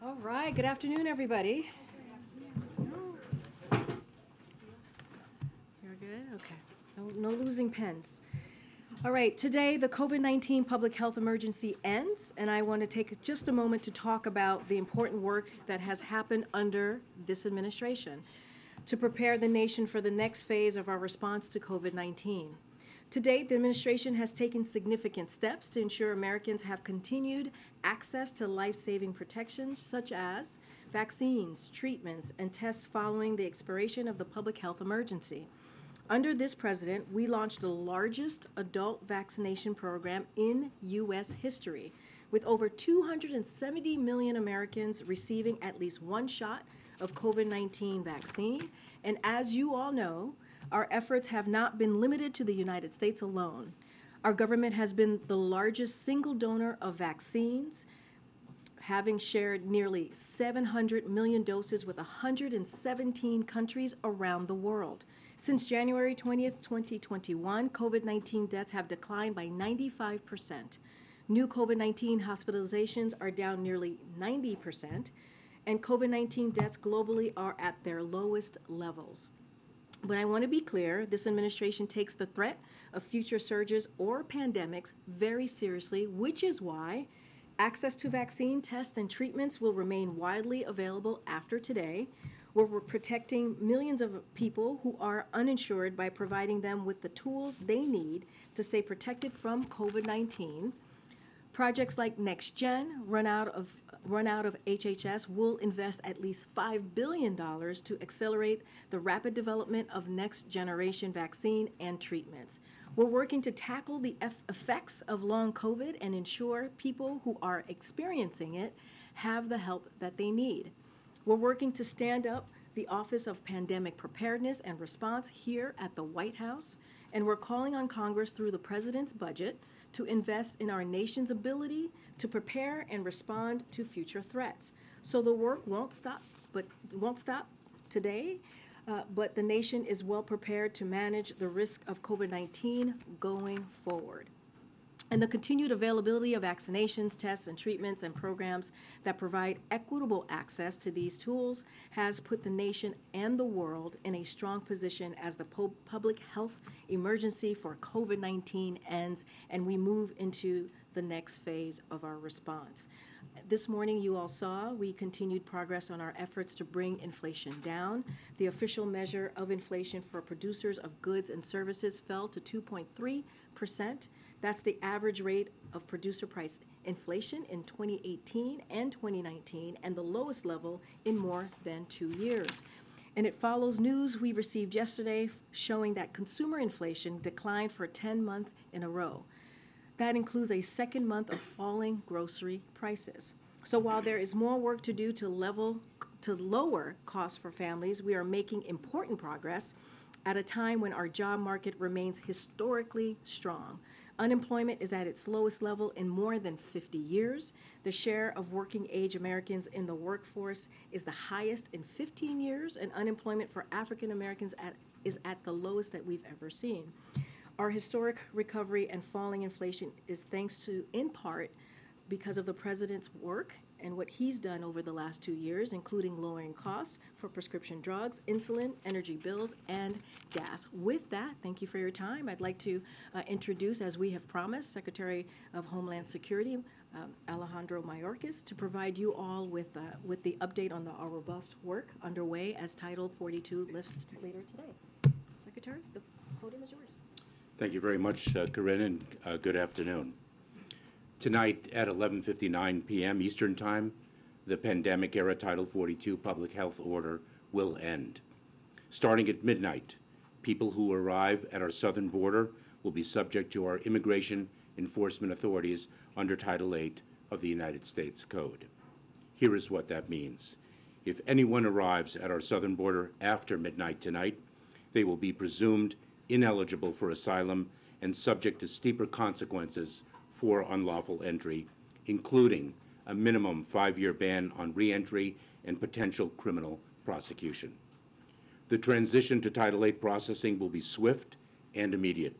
All right, good afternoon, everybody. You're good? Okay. No losing pens. All right, today the COVID-19 public health emergency ends, and I want to take just a moment to talk about the important work that has happened under this administration to prepare the nation for the next phase of our response to COVID-19. To date, the administration has taken significant steps to ensure Americans have continued access to life-saving protections such as vaccines, treatments, and tests following the expiration of the public health emergency. Under this president, we launched the largest adult vaccination program in U.S. history, with over 270 million Americans receiving at least one shot of COVID-19 vaccine. And as you all know, our efforts have not been limited to the United States alone. Our government has been the largest single donor of vaccines, having shared nearly 700 million doses with 117 countries around the world. Since January 20th, 2021, COVID-19 deaths have declined by 95%. New COVID-19 hospitalizations are down nearly 90%, and COVID-19 deaths globally are at their lowest levels. But I want to be clear, this administration takes the threat of future surges or pandemics very seriously, which is why access to vaccine tests and treatments will remain widely available after today, where we're protecting millions of people who are uninsured by providing them with the tools they need to stay protected from COVID-19. Projects like NextGen, run out of HHS, will invest at least $5 billion to accelerate the rapid development of next generation vaccine and treatments. We're working to tackle the effects of long COVID and ensure people who are experiencing it have the help that they need. We're working to stand up the Office of Pandemic Preparedness and Response here at the White House, and we're calling on Congress through the President's budget to invest in our nation's ability to prepare and respond to future threats. So the work won't stop today, but the nation is well prepared to manage the risk of COVID-19 going forward. And the continued availability of vaccinations, tests, and treatments and programs that provide equitable access to these tools has put the nation and the world in a strong position as the public health emergency for COVID-19 ends and we move into the next phase of our response. This morning, you all saw we continued progress on our efforts to bring inflation down. The official measure of inflation for producers of goods and services fell to 2.3%. That's the average rate of producer price inflation in 2018 and 2019, and the lowest level in more than 2 years. And it follows news we received yesterday showing that consumer inflation declined for 10 months in a row. That includes a second month of falling grocery prices. So while there is more work to do to lower costs for families, we are making important progress at a time when our job market remains historically strong. Unemployment is at its lowest level in more than 50 years. The share of working age Americans in the workforce is the highest in 15 years, and unemployment for African Americans is at the lowest that we've ever seen. Our historic recovery and falling inflation is thanks to, in part, because of the president's work and what he's done over the last 2 years, including lowering costs for prescription drugs, insulin, energy bills, and gas. With that, thank you for your time. I'd like to introduce, as we have promised, Secretary of Homeland Security, Alejandro Mayorkas, to provide you all with the update on our robust work underway as Title 42 lifts later today. Secretary, the podium is yours. Thank you very much, Karine, and good afternoon. Tonight at 11:59 p.m. Eastern Time, the pandemic-era Title 42 public health order will end. Starting at midnight, people who arrive at our southern border will be subject to our immigration enforcement authorities under Title 8 of the United States Code. Here is what that means. If anyone arrives at our southern border after midnight tonight, they will be presumed ineligible for asylum and subject to steeper consequences for unlawful entry, including a minimum 5-year ban on re-entry and potential criminal prosecution. The transition to Title 8 processing will be swift and immediate.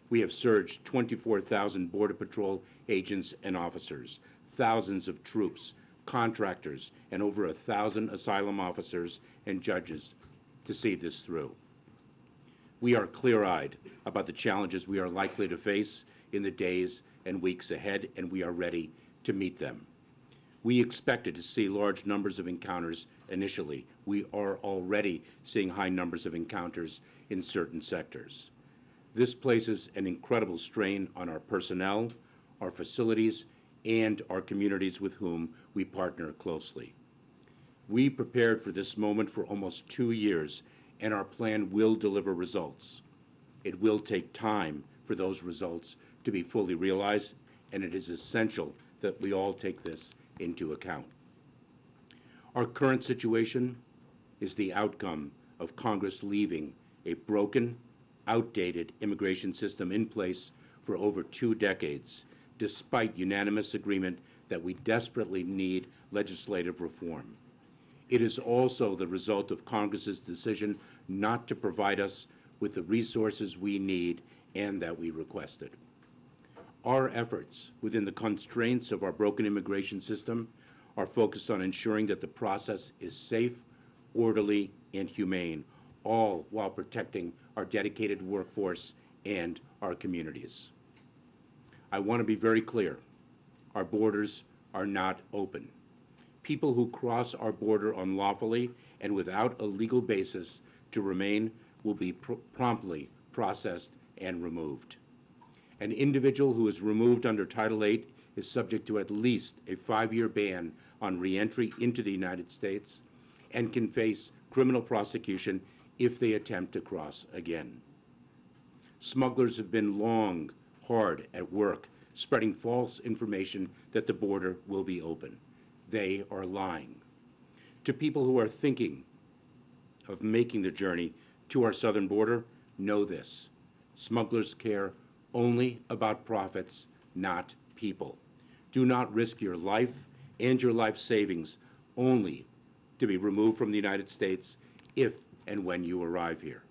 We have surged 24,000 Border Patrol agents and officers, thousands of troops, contractors, and over 1,000 asylum officers and judges to see this through. We are clear-eyed about the challenges we are likely to face in the days and weeks ahead, and we are ready to meet them. We expected to see large numbers of encounters initially. We are already seeing high numbers of encounters in certain sectors. This places an incredible strain on our personnel, our facilities, and our communities with whom we partner closely. We prepared for this moment for almost 2 years, and our plan will deliver results. It will take time for those results to be fully realized, and it is essential that we all take this into account. Our current situation is the outcome of Congress leaving a broken, outdated immigration system in place for over 2 decades, despite unanimous agreement that we desperately need legislative reform. It is also the result of Congress's decision not to provide us with the resources we need and that we requested. Our efforts within the constraints of our broken immigration system are focused on ensuring that the process is safe, orderly, and humane, all while protecting our dedicated workforce and our communities. I want to be very clear. Our borders are not open. People who cross our border unlawfully and without a legal basis to remain will be promptly processed and removed. An individual who is removed under Title VIII is subject to at least a 5-year ban on re-entry into the United States and can face criminal prosecution if they attempt to cross again. Smugglers have been long, hard at work, spreading false information that the border will be open. They are lying. To people who are thinking of making the journey to our southern border, know this: smugglers care only about profits, not people. Do not risk your life and your life savings only to be removed from the United States if and when you arrive here.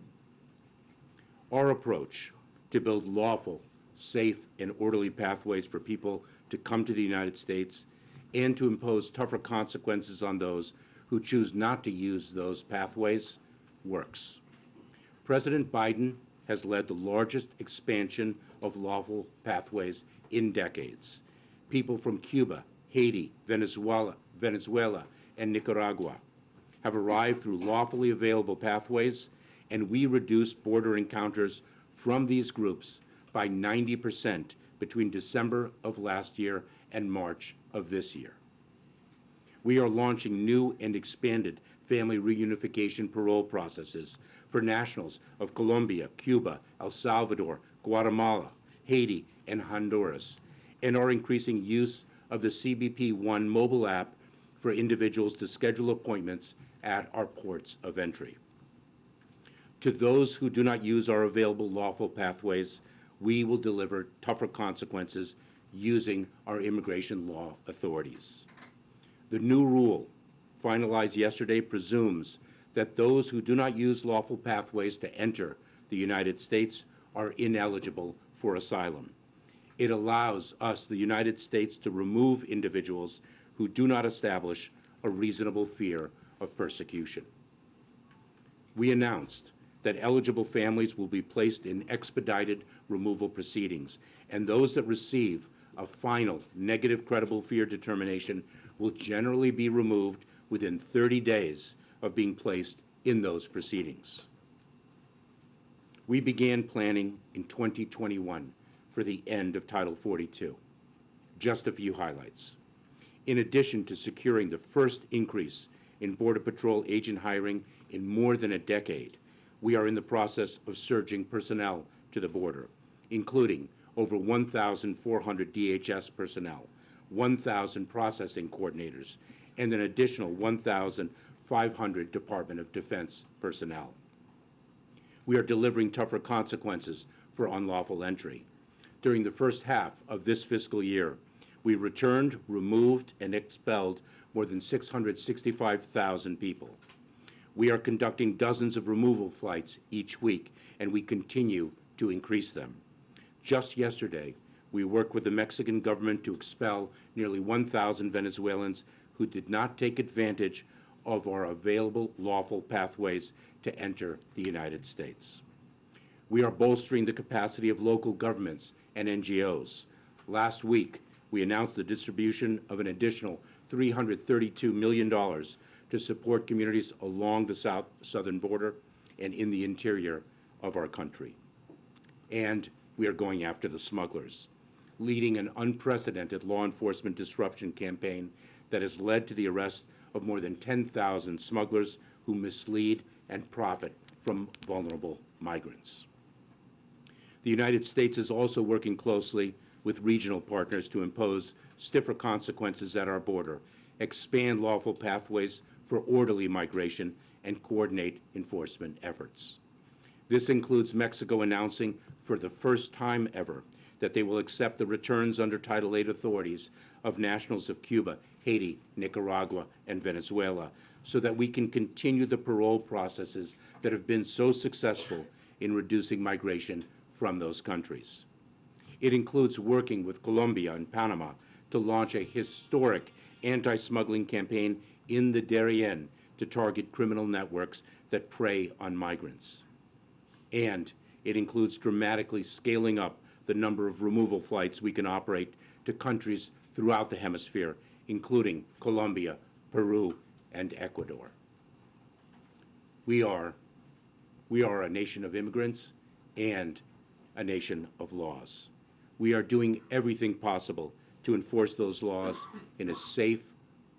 Our approach to build lawful, safe, and orderly pathways for people to come to the United States and to impose tougher consequences on those who choose not to use those pathways works. President Biden has led the largest expansion of lawful pathways in decades. People from Cuba, Haiti, Venezuela, and Nicaragua have arrived through lawfully available pathways, and we reduced border encounters from these groups by 90% between December of last year and March of this year. We are launching new and expanded family reunification parole processes for nationals of Colombia, Cuba, El Salvador, Guatemala, Haiti, and Honduras, and are increasing use of the CBP One mobile app for individuals to schedule appointments at our ports of entry. To those who do not use our available lawful pathways, we will deliver tougher consequences using our immigration law authorities. The new rule, finalized yesterday, presumes that those who do not use lawful pathways to enter the United States are ineligible for asylum. It allows us, the United States, to remove individuals who do not establish a reasonable fear of persecution. We announced that eligible families will be placed in expedited removal proceedings, and those that receive a final negative credible fear determination will generally be removed within 30 days of being placed in those proceedings. We began planning in 2021 for the end of Title 42. Just a few highlights. In addition to securing the first increase in Border Patrol agent hiring in more than a decade, we are in the process of surging personnel to the border, including over 1,400 DHS personnel, 1,000 processing coordinators, and an additional 1,500 Department of Defense personnel. We are delivering tougher consequences for unlawful entry. During the first half of this fiscal year, we returned, removed, and expelled more than 665,000 people. We are conducting dozens of removal flights each week, and we continue to increase them. Just yesterday, we worked with the Mexican government to expel nearly 1,000 Venezuelans who did not take advantage of our available lawful pathways to enter the United States. We are bolstering the capacity of local governments and NGOs. Last week, we announced the distribution of an additional $332 million to support communities along the southern border and in the interior of our country. And we are going after the smugglers, leading an unprecedented law enforcement disruption campaign that has led to the arrest of more than 10,000 smugglers who mislead and profit from vulnerable migrants. The United States is also working closely with regional partners to impose stiffer consequences at our border, expand lawful pathways for orderly migration, and coordinate enforcement efforts. This includes Mexico announcing for the first time ever that they will accept the returns under Title VIII authorities of nationals of Cuba, Haiti, Nicaragua, and Venezuela, so that we can continue the parole processes that have been so successful in reducing migration from those countries. It includes working with Colombia and Panama to launch a historic anti-smuggling campaign in the Darien to target criminal networks that prey on migrants. And it includes dramatically scaling up the number of removal flights we can operate to countries throughout the hemisphere, including Colombia, Peru, and Ecuador. We are a nation of immigrants and a nation of laws. We are doing everything possible to enforce those laws in a safe,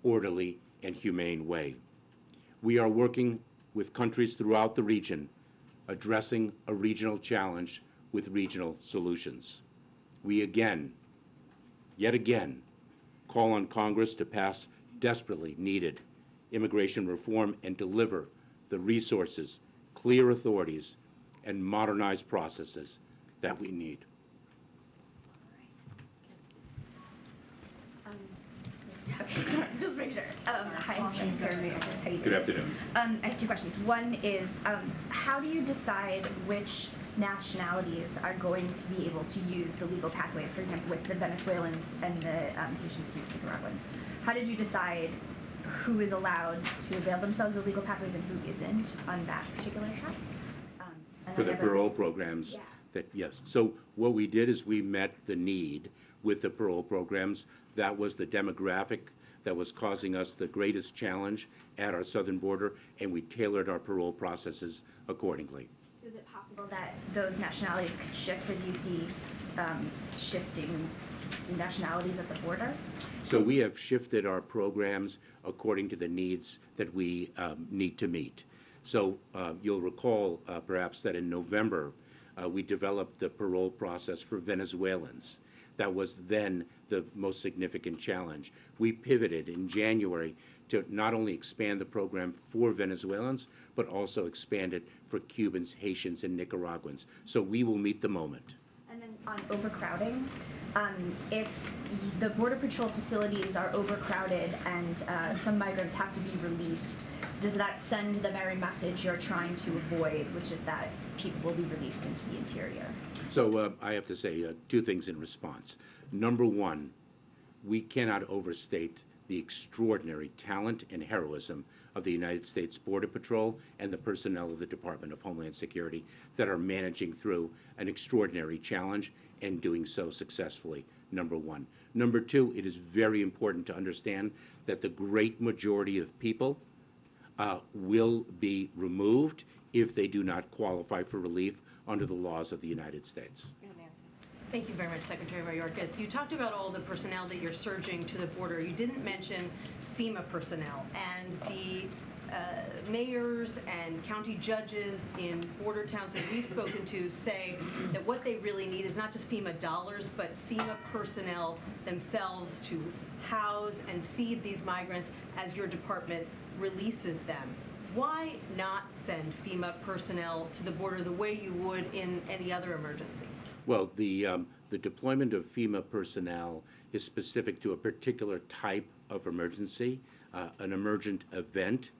orderly, and humane way. We are working with countries throughout the region, addressing a regional challenge with regional solutions. We yet again, call on Congress to pass desperately needed immigration reform and deliver the resources, clear authorities, and modernized processes that we need. Okay, so just make sure. Hi, I'm Jean-Pierre. How you doing? Good afternoon. I have two questions. One is, how do you decide which nationalities are going to be able to use the legal pathways, for example, with the Venezuelans and the Haitians and Nicaraguans? How did you decide who is allowed to avail themselves of legal pathways and who isn't on that particular track? For the parole programs, yeah. yes. So what we did is we met the need with the parole programs. That was the demographic that was causing us the greatest challenge at our southern border, and we tailored our parole processes accordingly. So is it possible that those nationalities could shift as you see shifting nationalities at the border? So we have shifted our programs according to the needs that we need to meet. So you'll recall perhaps that in November we developed the parole process for Venezuelans. That was then the most significant challenge. We pivoted in January to not only expand the program for Venezuelans, but also expand it for Cubans, Haitians, and Nicaraguans. So we will meet the moment. And then on overcrowding, if the Border Patrol facilities are overcrowded and some migrants have to be released, does that send the very message you're trying to avoid, which is that people will be released into the interior? So I have to say two things in response. Number one, we cannot overstate the extraordinary talent and heroism of the United States Border Patrol and the personnel of the Department of Homeland Security that are managing through an extraordinary challenge and doing so successfully, number one. Number two, it is very important to understand that the great majority of people will be removed if they do not qualify for relief under the laws of the United States. Thank you very much, Secretary Mayorkas. You talked about all the personnel that you're surging to the border. You didn't mention FEMA personnel, and the mayors and county judges in border towns that we've spoken to say that what they really need is not just FEMA dollars, but FEMA personnel themselves to house and feed these migrants as your department releases them. Why not send FEMA personnel to the border the way you would in any other emergency? Well, the deployment of FEMA personnel is specific to a particular type of emergency, an emergent event.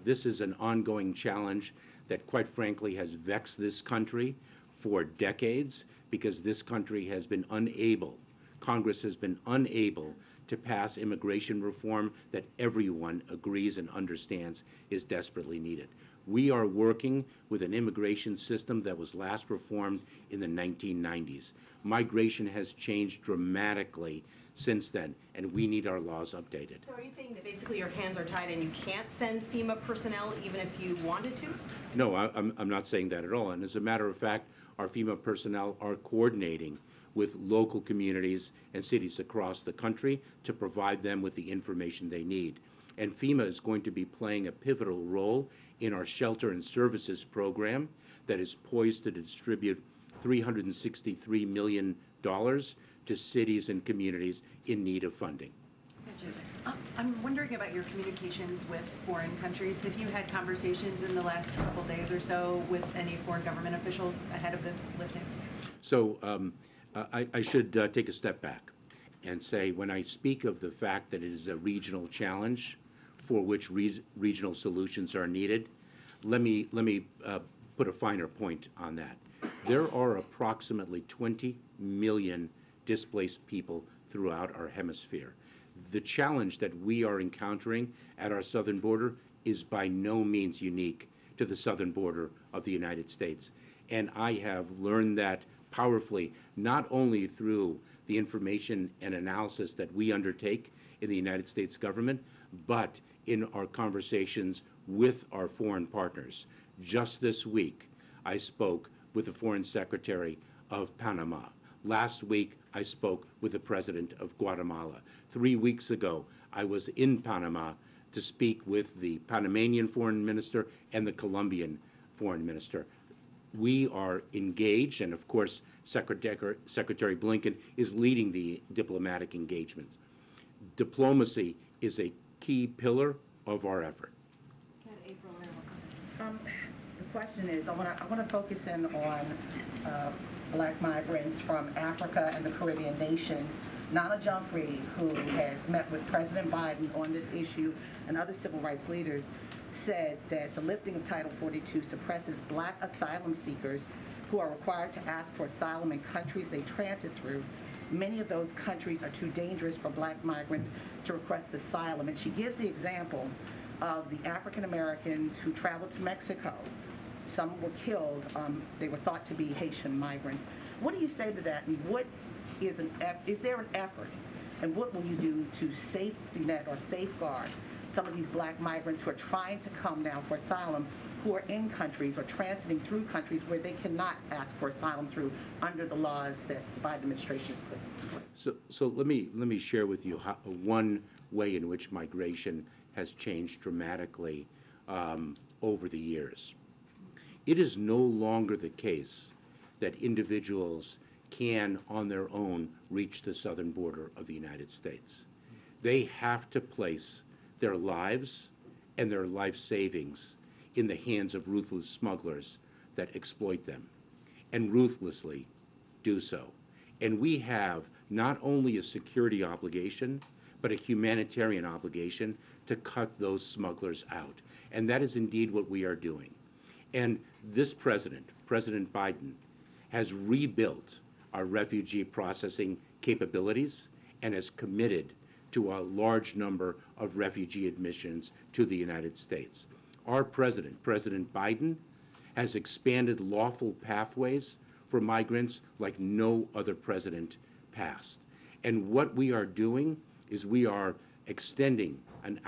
This is an ongoing challenge that, quite frankly, has vexed this country for decades because this country has been unable, Congress has been unable to pass immigration reform that everyone agrees and understands is desperately needed. We are working with an immigration system that was last reformed in the 1990s. Migration has changed dramatically since then, and we need our laws updated. So are you saying that basically your hands are tied and you can't send FEMA personnel even if you wanted to? No, I'm not saying that at all. And as a matter of fact, our FEMA personnel are coordinating with local communities and cities across the country to provide them with the information they need. And FEMA is going to be playing a pivotal role in our shelter and services program that is poised to distribute $363 million to cities and communities in need of funding. I'm wondering about your communications with foreign countries. Have you had conversations in the last couple days or so with any foreign government officials ahead of this lifting? So I should take a step back and say, when I speak of the fact that it is a regional challenge for which regional solutions are needed, let me put a finer point on that. There are approximately 20 million displaced people throughout our hemisphere. The challenge that we are encountering at our southern border is by no means unique to the southern border of the United States. And I have learned that powerfully, not only through the information and analysis that we undertake in the United States government, but in our conversations with our foreign partners. Just this week, I spoke with the Foreign Secretary of Panama. Last week, I spoke with the President of Guatemala. 3 weeks ago, I was in Panama to speak with the Panamanian Foreign Minister and the Colombian Foreign Minister. We are engaged, and of course, Secretary Blinken is leading the diplomatic engagements. Diplomacy is a key pillar of our effort. The question is, I want to focus in on Black migrants from Africa and the Caribbean nations. Nana Jean-Pierre, who has met with President Biden on this issue and other civil rights leaders, said that the lifting of Title 42 suppresses Black asylum seekers who are required to ask for asylum in countries they transit through. Many of those countries are too dangerous for Black migrants to request asylum. And she gives the example of the African Americans who traveled to Mexico. Some were killed. They were thought to be Haitian migrants. What do you say to that? And what is there an effort? And what will you do to safety net or safeguard some of these Black migrants who are trying to come now for asylum, who are in countries or transiting through countries where they cannot ask for asylum through under the laws that the Biden administration has put in place? So let me share with you one way in which migration has changed dramatically over the years. It is no longer the case that individuals can, on their own, reach the southern border of the United States. They have to place their lives and their life savings in the hands of ruthless smugglers that exploit them, and ruthlessly do so. And we have not only a security obligation, but a humanitarian obligation to cut those smugglers out. And that is indeed what we are doing. And this President Biden, has rebuilt our refugee processing capabilities and has committed to a large number of refugee admissions to the United States. Our President Biden, has expanded lawful pathways for migrants like no other president past. And what we are doing is we are extending an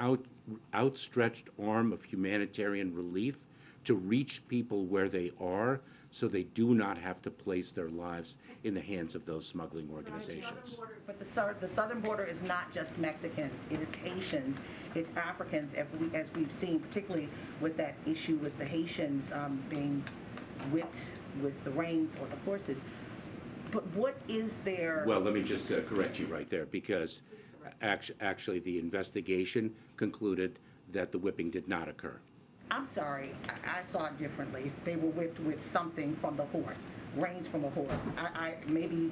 outstretched arm of humanitarian relief to reach people where they are, so they do not have to place their lives in the hands of those smuggling organizations. But the southern border is not just Mexicans, it is Haitians, it's Africans, as we've seen, particularly with that issue with the Haitians being whipped with the reins or the horses. But what is there? Well, let me just correct you right there, because actually the investigation concluded that the whipping did not occur. I'm sorry, I saw it differently. They were whipped with something from the horse, reins from a horse. Maybe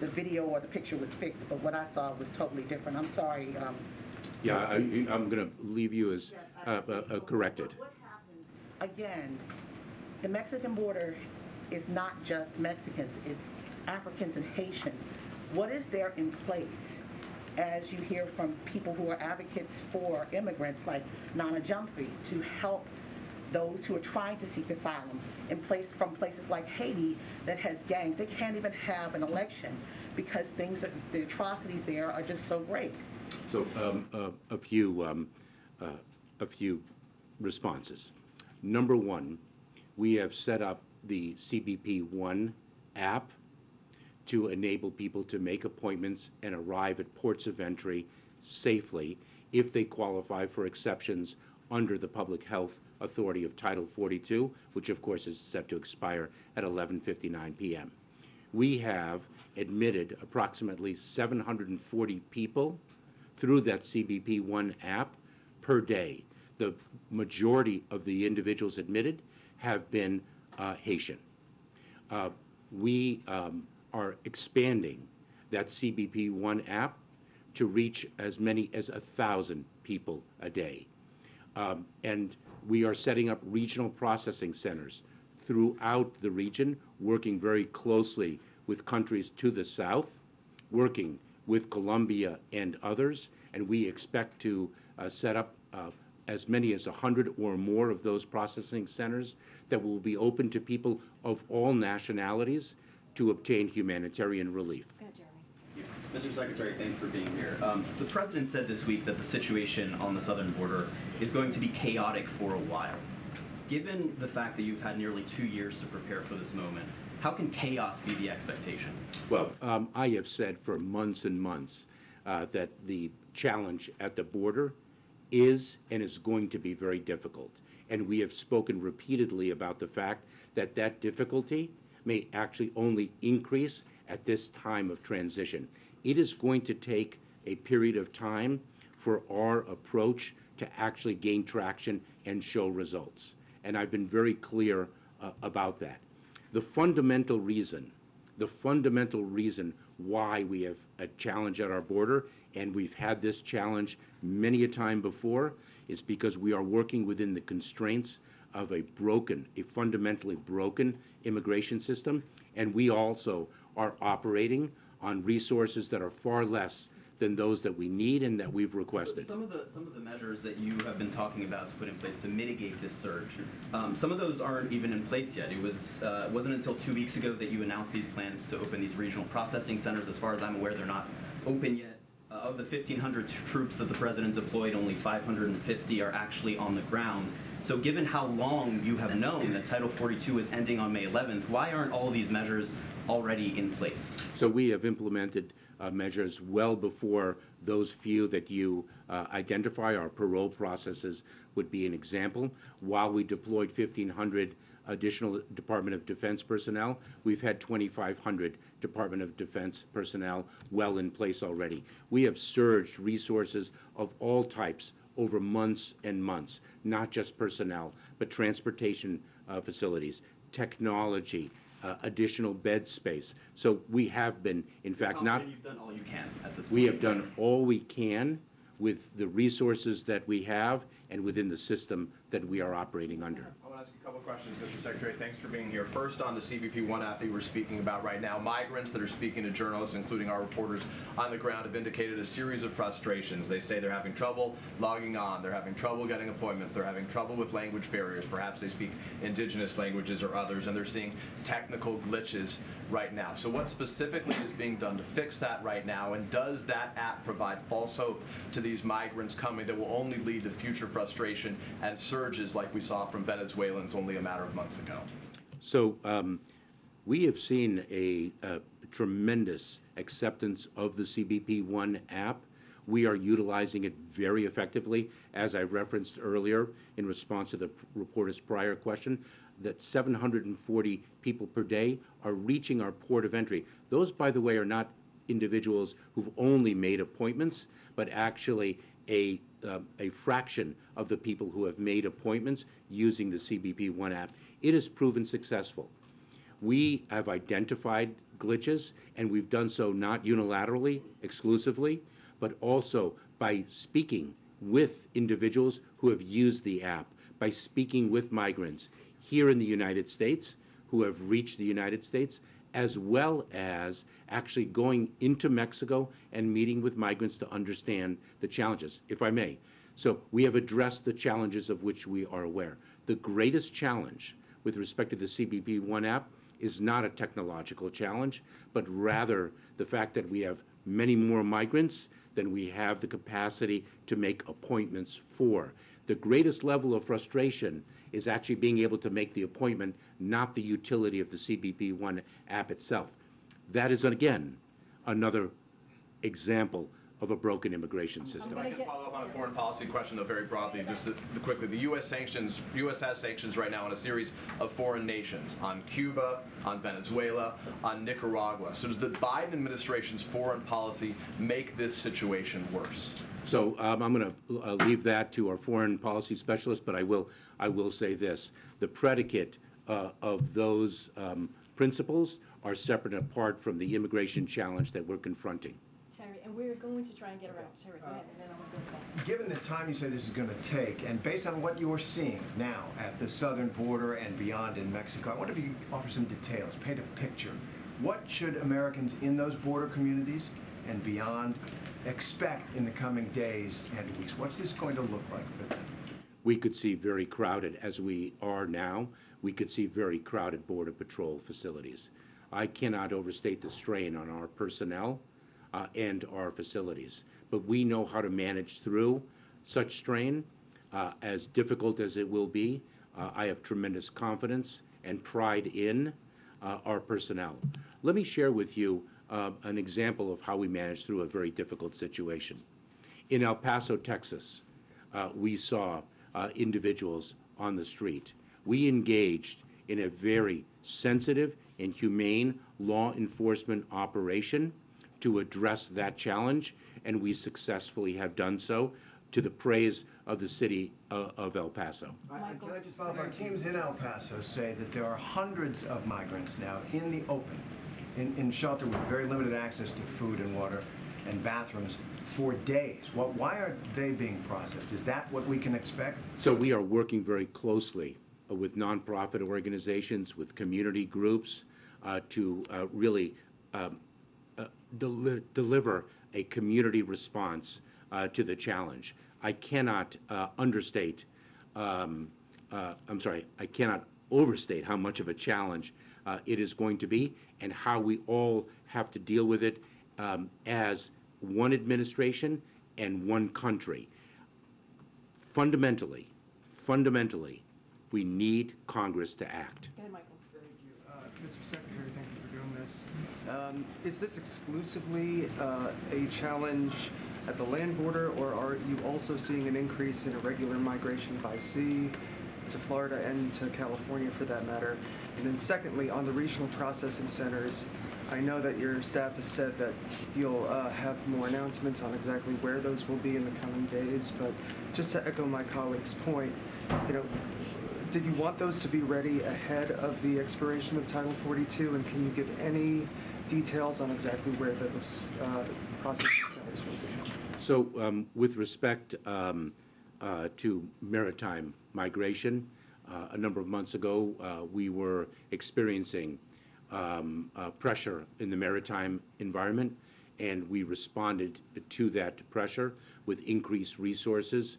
the video or the picture was fixed, but what I saw was totally different. I'm sorry. Yeah, I'm going to leave you as corrected. What happens, again, the Mexican border is not just Mexicans, it's Africans and Haitians. What is there in place? as you hear from people who are advocates for immigrants like Nana Jumphrey, to help those who are trying to seek asylum from places like Haiti that has gangs. They can't even have an election because the atrocities there are just so great. So a few responses. Number one, we have set up the CBP One app to enable people to make appointments and arrive at ports of entry safely if they qualify for exceptions under the Public Health Authority of Title 42, which of course is set to expire at 11:59 p.m. We have admitted approximately 740 people through that CBP One app per day. The majority of the individuals admitted have been Haitian. We are expanding that CBP One app to reach as many as 1,000 people a day. And we are setting up regional processing centers throughout the region, working very closely with countries to the south, working with Colombia and others, and we expect to set up as many as 100 or more of those processing centers that will be open to people of all nationalities to obtain humanitarian relief. Mr. Secretary, thanks for being here. The President said this week that the situation on the southern border is going to be chaotic for a while. Given the fact that you've had nearly 2 years to prepare for this moment, how can chaos be the expectation? Well, I have said for months and months that the challenge at the border is and is going to be very difficult. And we have spoken repeatedly about the fact that that difficulty may actually only increase at this time of transition. It is going to take a period of time for our approach to actually gain traction and show results. And I've been very clear about that. The fundamental reason why we have a challenge at our border, and we've had this challenge many a time before, is because we are working within the constraints of a fundamentally broken immigration system, and we also are operating on resources that are far less than those that we need and that we've requested. Some of the measures that you have been talking about to put in place to mitigate this surge, some of those aren't even in place yet. It wasn't until 2 weeks ago that you announced these plans to open these regional processing centers. As far as I'm aware, they're not open yet. Of the 1,500 troops that the President deployed, only 550 are actually on the ground. So given how long you have known that Title 42 is ending on May 11th, why aren't all these measures already in place? So we have implemented measures well before those few that you identify. Our parole processes would be an example. While we deployed 1,500 additional Department of Defense personnel, we've had 2,500 Department of Defense personnel well in place already. We have surged resources of all types over months and months, not just personnel, but transportation facilities, technology, additional bed space. So we have been, in fact, you've done all you can at this point. We have done all we can with the resources that we have and within the system that we are operating under. I want to ask you a couple of questions, Mr. Secretary. Thanks for being here. First, on the CBP One app that you were speaking about right now, migrants that are speaking to journalists, including our reporters on the ground, have indicated a series of frustrations. They say they're having trouble logging on, they're having trouble getting appointments, they're having trouble with language barriers. Perhaps they speak indigenous languages or others, and they're seeing technical glitches right now. So what specifically is being done to fix that right now, and does that app provide false hope to these migrants coming that will only lead to future frustration and surges like we saw from Venezuelans only a matter of months ago? So we have seen a tremendous acceptance of the CBP One app. We are utilizing it very effectively. As I referenced earlier in response to the reporter's prior question, that 740 people per day are reaching our port of entry. Those, by the way, are not individuals who've only made appointments, but actually a fraction of the people who have made appointments using the CBP One app. It has proven successful. We have identified glitches, and we've done so not unilaterally, exclusively, but also by speaking with individuals who have used the app, by speaking with migrants here in the United States who have reached the United States, as well as actually going into Mexico and meeting with migrants to understand the challenges, if I may. So we have addressed the challenges of which we are aware. The greatest challenge with respect to the CBP One app is not a technological challenge, but rather the fact that we have many more migrants than we have the capacity to make appointments for. The greatest level of frustration is actually being able to make the appointment, not the utility of the CBP One app itself. That is, again, another example of a broken immigration system. If I can follow up on a foreign policy question, though, very broadly, just quickly. The U.S. has sanctions right now on a series of foreign nations, on Cuba, on Venezuela, on Nicaragua. So does the Biden administration's foreign policy make this situation worse? So I'm going to leave that to our foreign policy specialist, but I will say this: the predicate of those principles are separate and apart from the immigration challenge that we're confronting. Terry, and we're going to try and get around. Terry, go ahead, and then I'm going to go back. Given the time you say this is going to take, and based on what you're seeing now at the southern border and beyond in Mexico, I wonder if you could offer some details, paint a picture. What should Americans in those border communities and beyond expect in the coming days and weeks? What's this going to look like for them? We could see very crowded, as we are now, we could see very crowded Border Patrol facilities. I cannot overstate the strain on our personnel and our facilities. But we know how to manage through such strain, as difficult as it will be. I have tremendous confidence and pride in our personnel. Let me share with you an example of how we managed through a very difficult situation. In El Paso, Texas, we saw individuals on the street. We engaged in a very sensitive and humane law enforcement operation to address that challenge, and we successfully have done so to the praise of the city of El Paso. Can I just follow up? Our teams in El Paso say that there are hundreds of migrants now in the open, in shelter with very limited access to food and water and bathrooms for days. Why are they being processed? Is that what we can expect? So we are working very closely with nonprofit organizations, with community groups, to really deliver a community response to the challenge. I cannot understate, I cannot overstate how much of a challenge it is going to be, and how we all have to deal with it as one administration and one country. Fundamentally, we need Congress to act. Go ahead, Michael. Thank you. Mr. Secretary, thank you for doing this. Is this exclusively a challenge at the land border, or are you also seeing an increase in irregular migration by sea to Florida and to California for that matter? And then secondly, on the regional processing centers, I know that your staff has said that you'll have more announcements on exactly where those will be in the coming days, but just to echo my colleague's point, did you want those to be ready ahead of the expiration of Title 42, and can you give any details on exactly where those processing centers will be? So with respect to maritime migration, a number of months ago, we were experiencing pressure in the maritime environment, and we responded to that pressure with increased resources.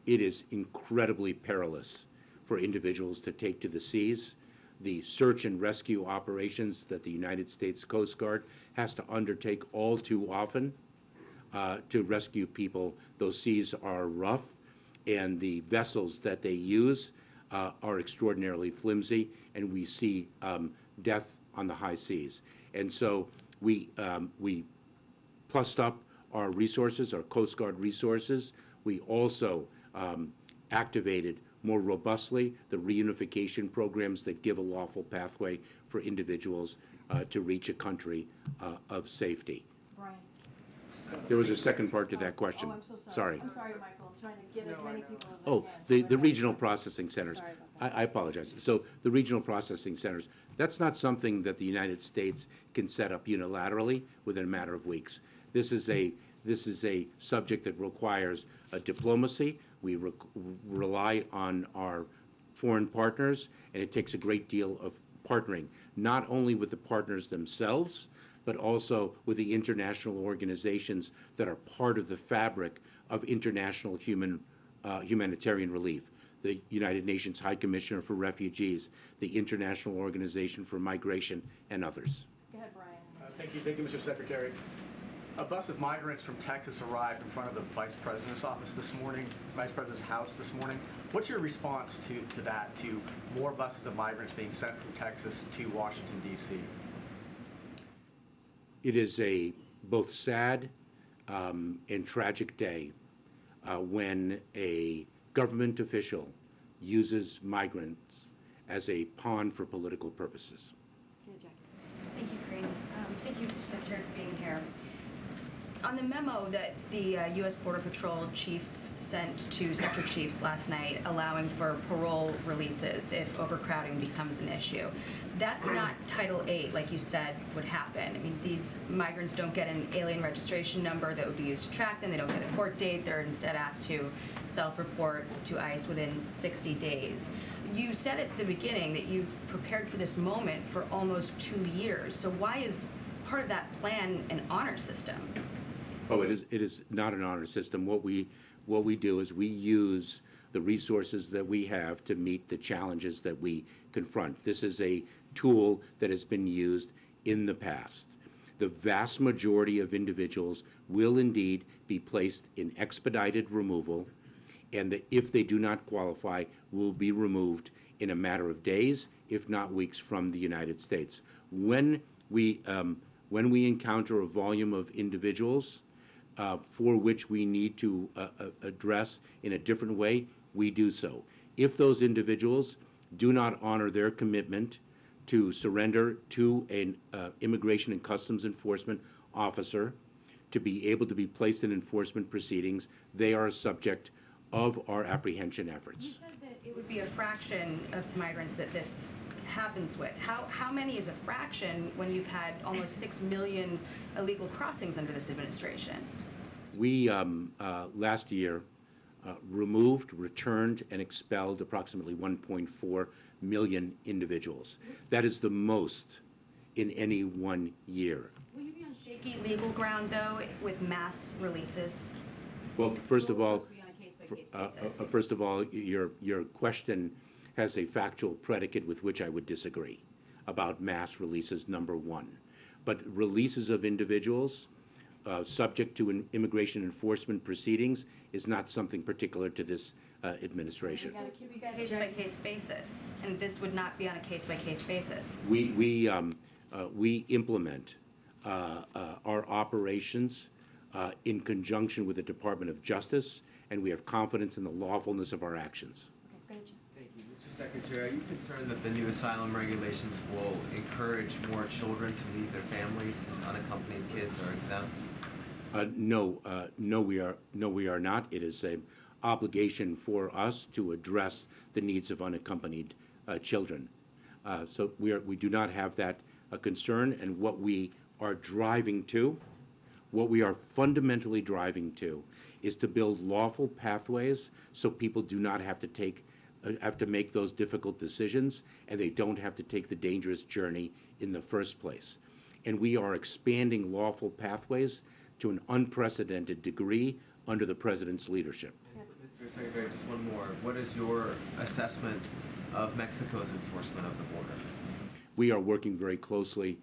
It is incredibly perilous for individuals to take to the seas. The search and rescue operations that the United States Coast Guard has to undertake all too often to rescue people, those seas are rough, and the vessels that they use are extraordinarily flimsy, and we see death on the high seas. And so we plussed up our resources, our Coast Guard resources. We also activated more robustly the reunification programs that give a lawful pathway for individuals to reach a country of safety. Brian. There was a second part to that question. Oh, I'm so sorry. Sorry. I'm sorry, Michael. I'm trying to get as many people as I Oh, can. the regional processing centers. Sorry about that. I apologize. So the regional processing centers, that's not something that the United States can set up unilaterally within a matter of weeks. This is a subject that requires diplomacy. We rely on our foreign partners, and it takes a great deal of partnering not only with the partners themselves, but also with the international organizations that are part of the fabric of international humanitarian relief. The United Nations High Commissioner for Refugees, the International Organization for Migration, and others. Go ahead, Brian. Thank you, Mr. Secretary. A bus of migrants from Texas arrived in front of the Vice President's office this morning, Vice President's house this morning. What's your response to that, to more buses of migrants being sent from Texas to Washington, D.C.? It is a both sad and tragic day when a government official uses migrants as a pawn for political purposes. Thank you, Karine. Thank you, Secretary, for being here. On the memo that the U.S. Border Patrol chief sent to sector chiefs last night allowing for parole releases if overcrowding becomes an issue, that's not Title VIII like you said would happen. I mean, these migrants don't get an alien registration number that would be used to track them. They don't get a court date. They're instead asked to self-report to ICE within 60 days. You said at the beginning that you've prepared for this moment for almost 2 years. So why is part of that plan an honor system? Oh, it is not an honor system. What we do is we use the resources that we have to meet the challenges that we confront. This is a tool that has been used in the past. The vast majority of individuals will indeed be placed in expedited removal, and if they do not qualify, will be removed in a matter of days, if not weeks, from the United States. When we encounter a volume of individuals for which we need to address in a different way, we do so. If those individuals do not honor their commitment to surrender to an Immigration and Customs Enforcement officer to be able to be placed in enforcement proceedings, they are a subject of our apprehension efforts. You said that it would be a fraction of migrants that this happens with. How many is a fraction when you've had almost 6 million illegal crossings under this administration? We, last year, removed, returned, and expelled approximately 1.4 million individuals. That is the most in any one year. Will you be on shaky legal ground, though, with mass releases? Well, first of all, First your question has a factual predicate with which I would disagree about mass releases, number one. But releases of individuals subject to immigration enforcement proceedings is not something particular to this administration. Case-by-case basis, and this would not be on a case-by-case basis. We implement our operations in conjunction with the Department of Justice, and we have confidence in the lawfulness of our actions. Thank you. Mr. Secretary, are you concerned that the new asylum regulations will encourage more children to leave their families since unaccompanied kids are exempt? No, we are not. It is an obligation for us to address the needs of unaccompanied children. So we do not have that concern, and what we are driving to, what we are fundamentally driving to, is to build lawful pathways so people do not have to make those difficult decisions, and they don't have to take the dangerous journey in the first place. And we are expanding lawful pathways to an unprecedented degree under the President's leadership. Mr. Secretary, just one more. What is your assessment of Mexico's enforcement of the border? We are working very closely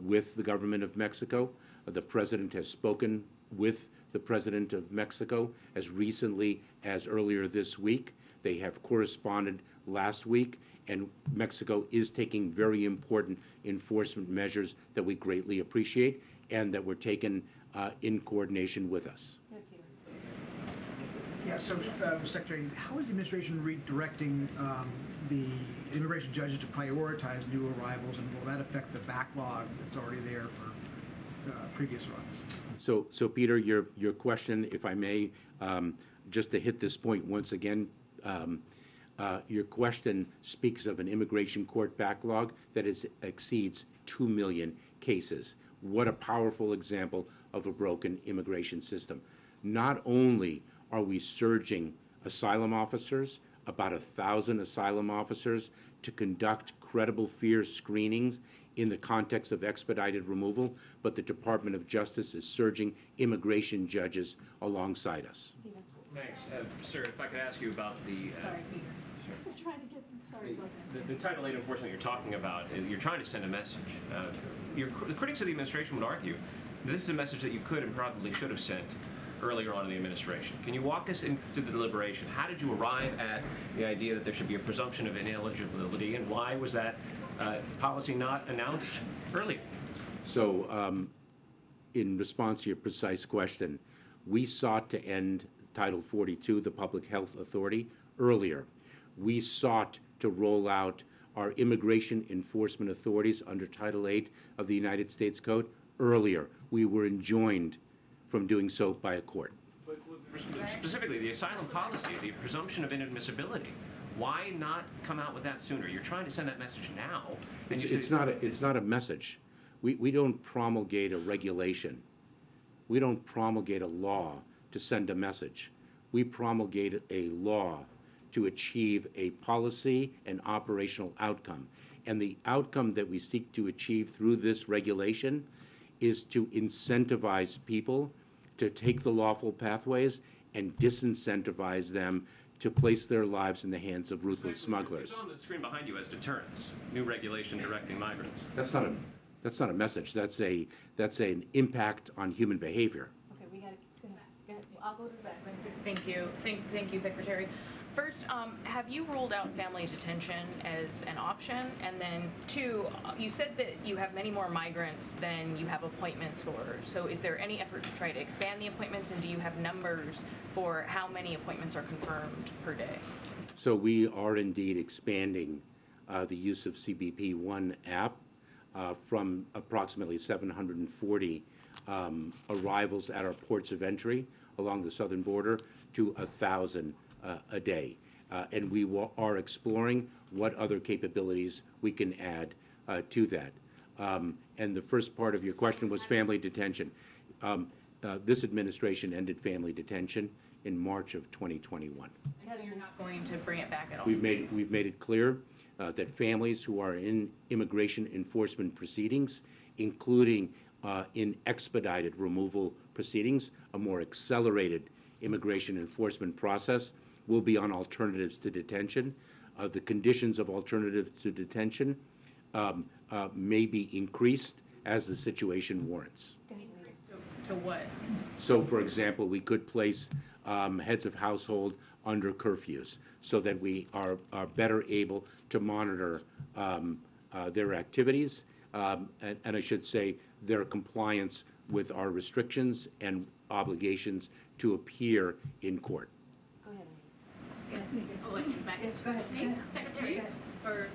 with the government of Mexico. The President has spoken with the President of Mexico as recently as earlier this week. They have corresponded last week, and Mexico is taking very important enforcement measures that we greatly appreciate and that were taken in coordination with us. Yeah, so, Secretary, how is the administration redirecting the immigration judges to prioritize new arrivals, and will that affect the backlog that's already there for previous arrivals? So Peter, your question, if I may, just to hit this point once again, your question speaks of an immigration court backlog that exceeds 2 million cases. What a powerful example of a broken immigration system. Not only are we surging asylum officers, about 1,000 asylum officers to conduct credible fear screenings in the context of expedited removal, but the Department of Justice is surging immigration judges alongside us. Thanks. Sir, if I could ask you about the... Sorry, Peter. Sure. We're trying to get, sorry about that. The Title VIII enforcement you're talking about, you're trying to send a message. The critics of the administration would argue this is a message that you could and probably should have sent earlier on in the administration. Can you walk us into the deliberation? How did you arrive at the idea that there should be a presumption of ineligibility, and why was that policy not announced earlier? So, in response to your precise question, we sought to end Title 42, the Public Health Authority, earlier. We sought to roll out our immigration enforcement authorities under Title 8 of the United States Code earlier. We were enjoined from doing so by a court. But specifically, the asylum policy, the presumption of inadmissibility, why not come out with that sooner? You're trying to send that message now. And It's not a message. We don't promulgate a regulation. We don't promulgate a law to send a message. We promulgate a law to achieve a policy and operational outcome. And the outcome that we seek to achieve through this regulation is to incentivize people to take the lawful pathways and disincentivize them to place their lives in the hands of ruthless smugglers. It's on the screen behind you as deterrence. New regulation directing migrants. That's not a message. That's an impact on human behavior. Okay, we got to, go ahead. I'll go to the back. Thank you. Thank you, Secretary. First, have you ruled out family detention as an option? And then two, you said that you have many more migrants than you have appointments for. So is there any effort to try to expand the appointments, and do you have numbers for how many appointments are confirmed per day? So we are indeed expanding the use of CBP One app from approximately 740 arrivals at our ports of entry along the southern border to 1,000 a day. And we are exploring what other capabilities we can add to that. And the first part of your question was family detention. This administration ended family detention in March of 2021. So you're not going to bring it back at all? We've made it clear that families who are in immigration enforcement proceedings, including in expedited removal proceedings, a more accelerated immigration enforcement process, will be on alternatives to detention. The conditions of alternatives to detention may be increased as the situation warrants. To what? So, for example, we could place heads of household under curfews so that we are better able to monitor their activities and I should say their compliance with our restrictions and obligations to appear in court. Go ahead. Go ahead. Secretary, or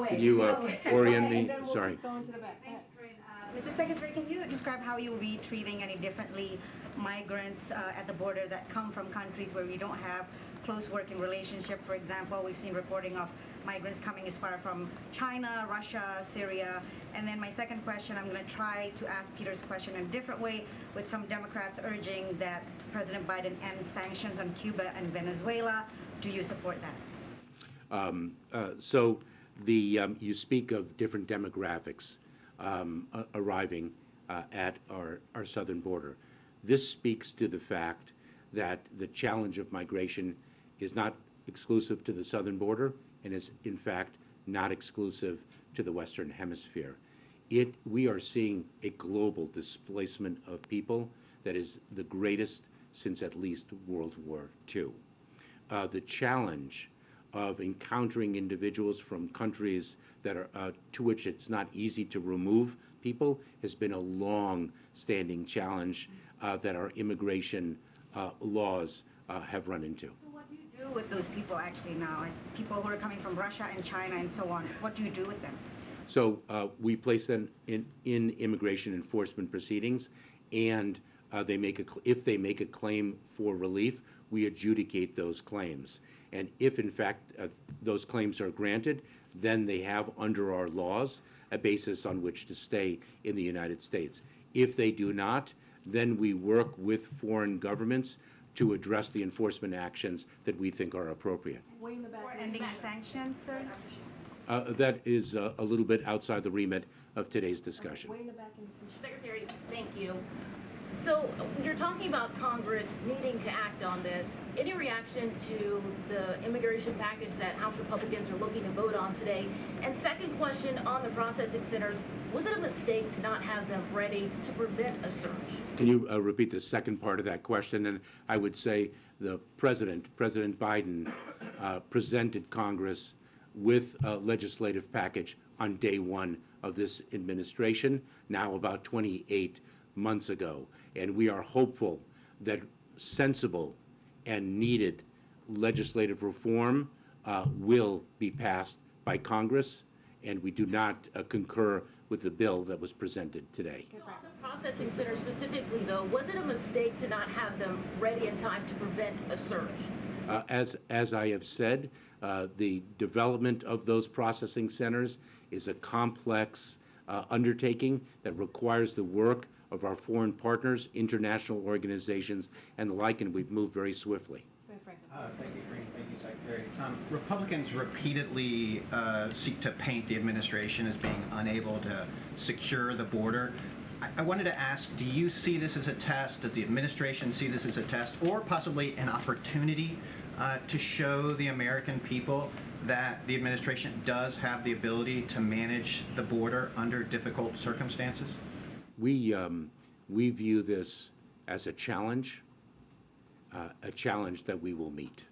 Can you orient me? Sorry. Go into the back. Mr. Secretary, can you describe how you will be treating any differently migrants at the border that come from countries where we don't have close working relationship? For example, we've seen reporting of migrants coming as far from China, Russia, Syria. And then my second question, I'm going to try to ask Peter's question in a different way, with some Democrats urging that President Biden end sanctions on Cuba and Venezuela. Do you support that? So you speak of different demographics arriving at our southern border. This speaks to the fact that the challenge of migration is not exclusive to the southern border and is, in fact, not exclusive to the Western Hemisphere. We are seeing a global displacement of people that is the greatest since at least World War II. The challenge of encountering individuals from countries that are to which it's not easy to remove people has been a long-standing challenge that our immigration laws have run into. So what do you do with those people actually now, like people who are coming from Russia and China and so on? What do you do with them? So we place them in immigration enforcement proceedings, and if they make a claim for relief, we adjudicate those claims. And if, in fact, those claims are granted, then they have, under our laws, a basis on which to stay in the United States. If they do not, then we work with foreign governments to address the enforcement actions that we think are appropriate. Way in the back. For ending sanctions, sir? That is a little bit outside the remit of today's discussion. Way in the back in the front. Secretary, thank you. So you're talking about Congress needing to act on this. Any reaction to the immigration package that House Republicans are looking to vote on today? And second question on the processing centers, was it a mistake to not have them ready to prevent a surge? Can you repeat the second part of that question? And I would say the President Biden, presented Congress with a legislative package on day one of this administration, now about 28 months ago. And we are hopeful that sensible and needed legislative reform will be passed by Congress, and we do not concur with the bill that was presented today. On the processing center specifically, though, was it a mistake to not have them ready in time to prevent a surge? As I have said, the development of those processing centers is a complex undertaking that requires the work of our foreign partners, international organizations, and the like, and we've moved very swiftly. Thank you, Karine. Thank you, Secretary. Republicans repeatedly seek to paint the administration as being unable to secure the border. I wanted to ask, do you see this as a test? Does the administration see this as a test, or possibly an opportunity to show the American people that the administration does have the ability to manage the border under difficult circumstances? We view this as a challenge that we will meet.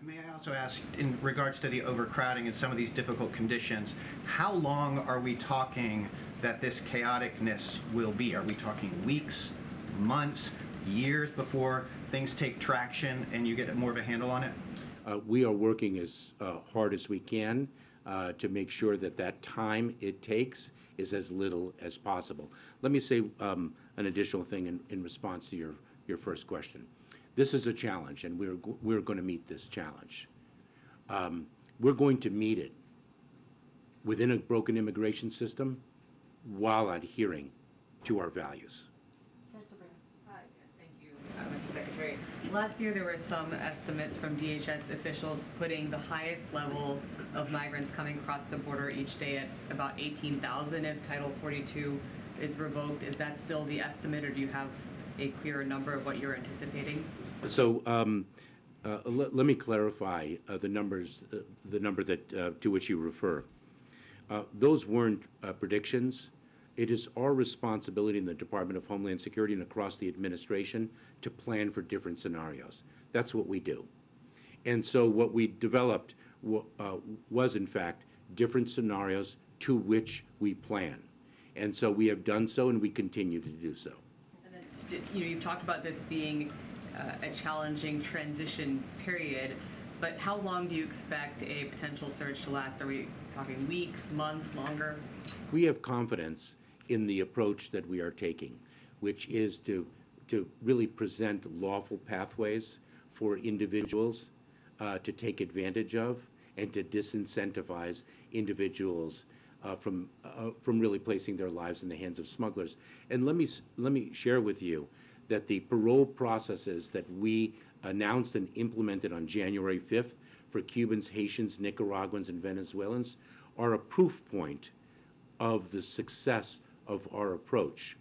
May I also ask, in regards to the overcrowding and some of these difficult conditions, how long are we talking that this chaoticness will be? Are we talking weeks, months, years before things take traction and you get more of a handle on it? We are working as hard as we can to make sure that that time it takes is as little as possible. Let me say an additional thing in response to your first question. This is a challenge, and we're going to meet this challenge. We're going to meet it within a broken immigration system while adhering to our values. Mr. Secretary. Last year, there were some estimates from DHS officials putting the highest level of migrants coming across the border each day at about 18,000 if Title 42 is revoked. Is that still the estimate, or do you have a clearer number of what you're anticipating? So let me clarify the number that to which you refer. Those weren't predictions. It is our responsibility in the Department of Homeland Security and across the administration to plan for different scenarios. That's what we do. And so what we developed was, in fact, different scenarios to which we plan. And so we have done so, and we continue to do so. And then, you've talked about this being a challenging transition period, but how long do you expect a potential surge to last? Are we talking weeks, months, longer? We have confidence in the approach that we are taking, which is to really present lawful pathways for individuals to take advantage of and to disincentivize individuals from really placing their lives in the hands of smugglers. And let me share with you that the parole processes that we announced and implemented on January 5th for Cubans, Haitians, Nicaraguans, and Venezuelans are a proof point of the success of our approach.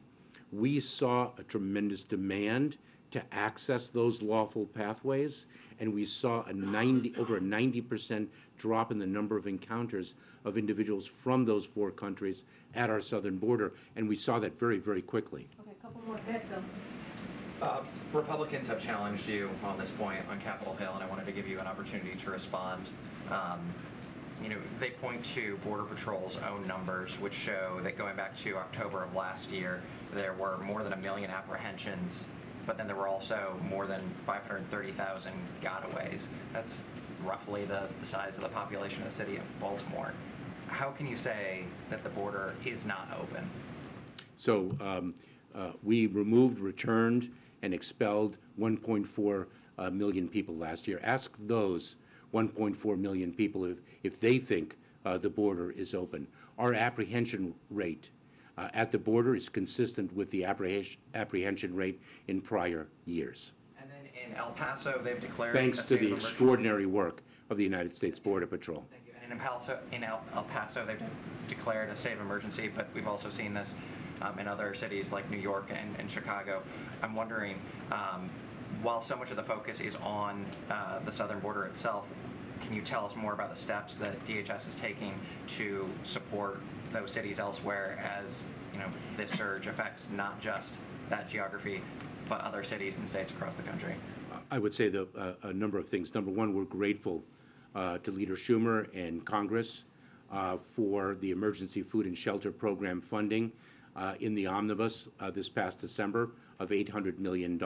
We saw a tremendous demand to access those lawful pathways, and we saw over a 90% drop in the number of encounters of individuals from those 4 countries at our southern border, and we saw that very, very quickly. Okay, a couple more. Go ahead, Phil. Republicans have challenged you on this point on Capitol Hill, and I wanted to give you an opportunity to respond. They point to Border Patrol's own numbers, which show that going back to October of last year, there were more than 1 million apprehensions, but then there were also more than 530,000 gotaways. That's roughly the size of the population of the city of Baltimore. How can you say that the border is not open? So we removed, returned, and expelled 1.4 million people last year. Ask those 1.4 million people if they think the border is open. Our apprehension rate at the border is consistent with the apprehension rate in prior years. And then In El Paso, they've declared thanks a to state the of emergency. extraordinary work of the United States Border Patrol. And in El Paso, they've declared a state of emergency, but we've also seen this in other cities like New York and Chicago. I'm wondering, while so much of the focus is on the southern border itself, can you tell us more about the steps that DHS is taking to support those cities elsewhere, as this surge affects not just that geography, but other cities and states across the country? I would say a number of things. Number one, we're grateful to Leader Schumer and Congress for the Emergency Food and Shelter Program funding in the omnibus this past December of $800 million.